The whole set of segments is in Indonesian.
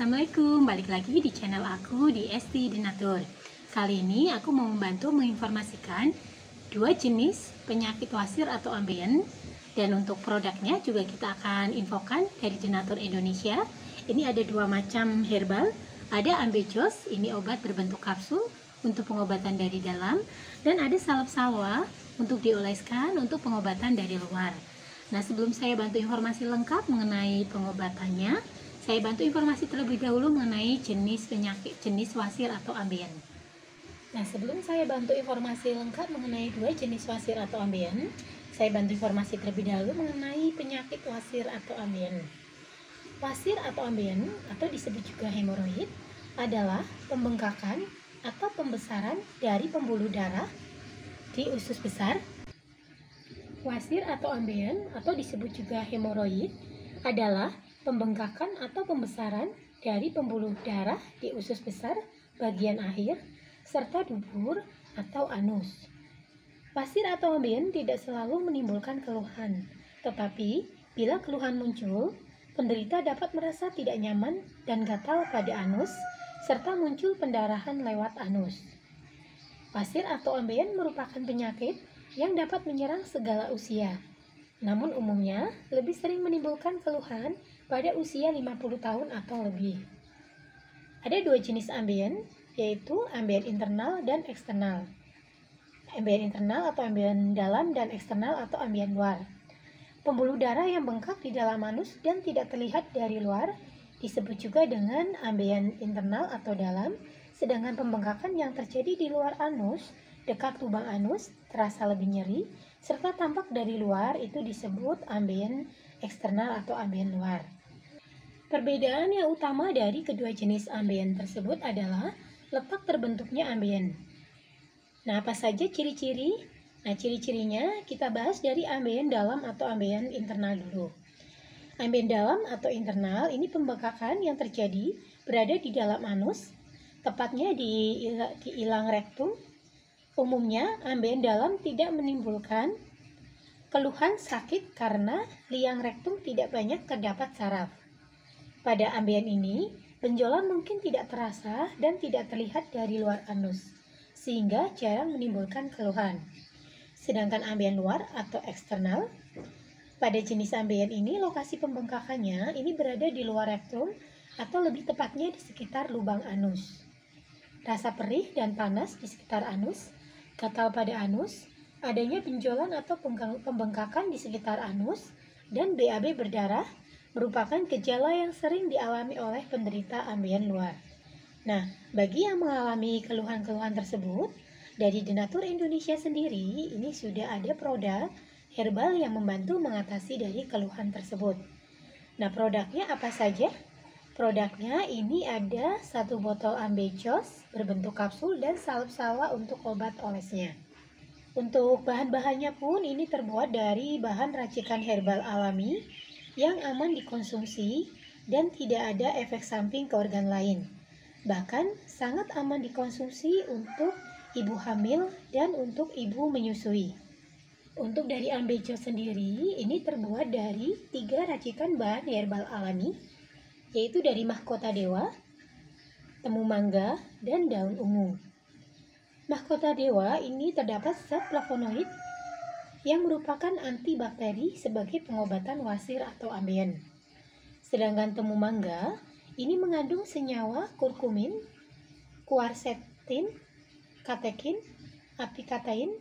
Assalamualaikum, balik lagi di channel aku di ST Denatur. Kali ini aku mau membantu menginformasikan dua jenis penyakit wasir atau ambeien. Dan untuk produknya juga kita akan infokan dari Denatur Indonesia. Ini ada dua macam herbal. Ada ambejos, ini obat berbentuk kapsul untuk pengobatan dari dalam. Dan ada salep salwa untuk dioleskan untuk pengobatan dari luar. Nah, sebelum saya bantu informasi lengkap mengenai pengobatannya, saya bantu informasi terlebih dahulu mengenai jenis penyakit jenis wasir atau ambeien. Nah, sebelum saya bantu informasi lengkap mengenai dua jenis wasir atau ambeien, saya bantu informasi terlebih dahulu mengenai penyakit wasir atau ambeien. Wasir atau ambeien atau disebut juga hemoroid adalah pembengkakan atau pembesaran dari pembuluh darah di usus besar. Wasir atau ambeien atau disebut juga hemoroid adalah pembengkakan atau pembesaran dari pembuluh darah di usus besar bagian akhir serta dubur atau anus. Wasir atau ambeien tidak selalu menimbulkan keluhan, tetapi bila keluhan muncul, penderita dapat merasa tidak nyaman dan gatal pada anus serta muncul pendarahan lewat anus. Wasir atau ambeien merupakan penyakit yang dapat menyerang segala usia. Namun umumnya lebih sering menimbulkan keluhan pada usia 50 tahun atau lebih. Ada dua jenis ambeien, yaitu ambeien internal dan eksternal. Ambeien internal atau ambeien dalam dan eksternal atau ambeien luar. Pembuluh darah yang bengkak di dalam anus dan tidak terlihat dari luar disebut juga dengan ambeien internal atau dalam, sedangkan pembengkakan yang terjadi di luar anus, dekat lubang anus, terasa lebih nyeri, serta tampak dari luar itu disebut ambeien eksternal atau ambeien luar. Perbedaan yang utama dari kedua jenis ambeien tersebut adalah letak terbentuknya ambeien. Nah, apa saja ciri-ciri? Nah, ciri-cirinya kita bahas dari ambeien dalam atau ambeien internal dulu. Ambeien dalam atau internal ini pembengkakan yang terjadi berada di dalam anus, tepatnya di ilang rektum. Umumnya, ambeien dalam tidak menimbulkan keluhan sakit karena liang rektum tidak banyak terdapat saraf. Pada ambeien ini, benjolan mungkin tidak terasa dan tidak terlihat dari luar anus, sehingga jarang menimbulkan keluhan. Sedangkan ambeien luar atau eksternal, pada jenis ambeien ini lokasi pembengkakannya ini berada di luar rektum atau lebih tepatnya di sekitar lubang anus. Rasa perih dan panas di sekitar anus, gatal pada anus, adanya benjolan atau pembengkakan di sekitar anus, dan BAB berdarah merupakan gejala yang sering dialami oleh penderita ambeien luar. Nah, bagi yang mengalami keluhan-keluhan tersebut, dari Denatur Indonesia sendiri, ini sudah ada produk herbal yang membantu mengatasi dari keluhan tersebut. Nah, produknya apa saja? Produknya ini ada 1 botol ambejos berbentuk kapsul dan salep salwa untuk obat olesnya. Untuk bahan-bahannya pun ini terbuat dari bahan racikan herbal alami yang aman dikonsumsi dan tidak ada efek samping ke organ lain. Bahkan sangat aman dikonsumsi untuk ibu hamil dan untuk ibu menyusui. Untuk dari ambejos sendiri ini terbuat dari 3 racikan bahan herbal alami, yaitu dari mahkota dewa, temu mangga, dan daun ungu. Mahkota dewa ini terdapat zat flavonoid yang merupakan antibakteri sebagai pengobatan wasir atau ambeien. Sedangkan temu mangga ini mengandung senyawa kurkumin, kuarsetin, katekin, apikatain,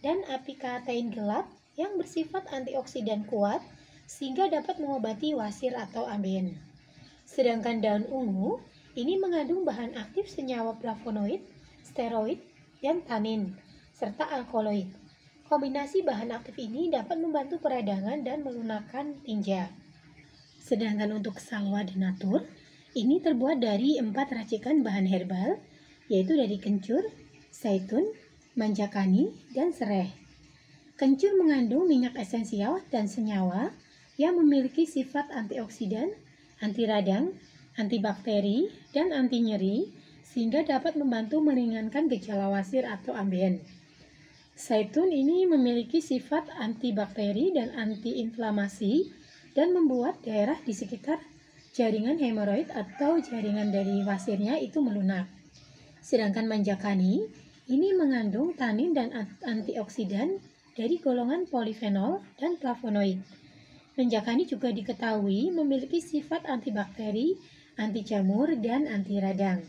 dan apikatain gelap yang bersifat antioksidan kuat sehingga dapat mengobati wasir atau ambeien. Sedangkan daun ungu ini mengandung bahan aktif senyawa flavonoid, steroid, dan tanin, serta alkaloid. Kombinasi bahan aktif ini dapat membantu peradangan dan melunakkan tinja. Sedangkan untuk salwa Denatur, ini terbuat dari 4 racikan bahan herbal, yaitu dari kencur, zaitun, manjakani, dan sereh. Kencur mengandung minyak esensial dan senyawa yang memiliki sifat antioksidan, anti radang, antibakteri, dan anti nyeri, sehingga dapat membantu meringankan gejala wasir atau ambeien. Zaitun ini memiliki sifat antibakteri dan antiinflamasi dan membuat daerah di sekitar jaringan hemoroid atau jaringan dari wasirnya itu melunak. Sedangkan manjakani ini mengandung tanin dan antioksidan dari golongan polifenol dan flavonoid. Manjakani juga diketahui memiliki sifat antibakteri, anti jamur, dan anti radang.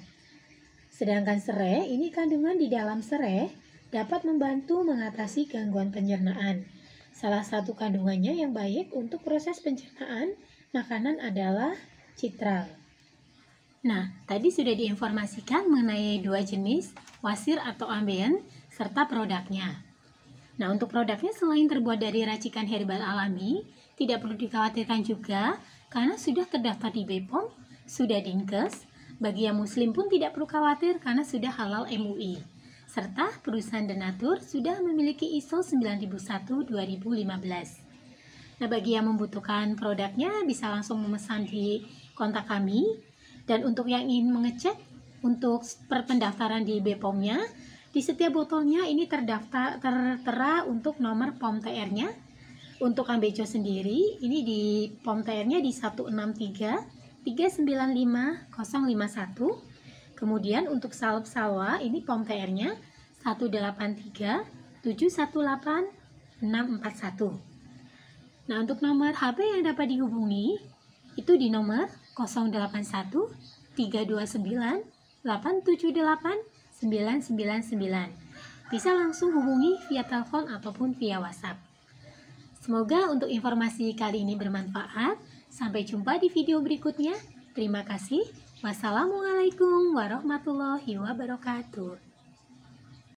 Sedangkan serai, ini kandungan di dalam serai dapat membantu mengatasi gangguan pencernaan. Salah satu kandungannya yang baik untuk proses pencernaan makanan adalah citral. Nah, tadi sudah diinformasikan mengenai dua jenis wasir atau ambeien serta produknya. Nah, untuk produknya selain terbuat dari racikan herbal alami, tidak perlu dikhawatirkan juga karena sudah terdaftar di BPOM, sudah Dinkes. Bagi yang muslim pun tidak perlu khawatir karena sudah halal MUI. Serta perusahaan Denatur sudah memiliki ISO 9001-2015. Nah, bagi yang membutuhkan produknya bisa langsung memesan di kontak kami. Dan untuk yang ingin mengecek untuk perpendaftaran di BPOM-nya, di setiap botolnya ini tertera untuk nomor POM TR-nya. Untuk Ambejo sendiri, ini di POM TR-nya di 163-395-051. Kemudian untuk Salep Salwa, ini POM TR-nya 183-718-641. Nah, untuk nomor HP yang dapat dihubungi, itu di nomor 081-329-878-999. Bisa langsung hubungi via telepon ataupun via WhatsApp. Semoga untuk informasi kali ini bermanfaat. Sampai jumpa di video berikutnya. Terima kasih. Wassalamualaikum warahmatullahi wabarakatuh.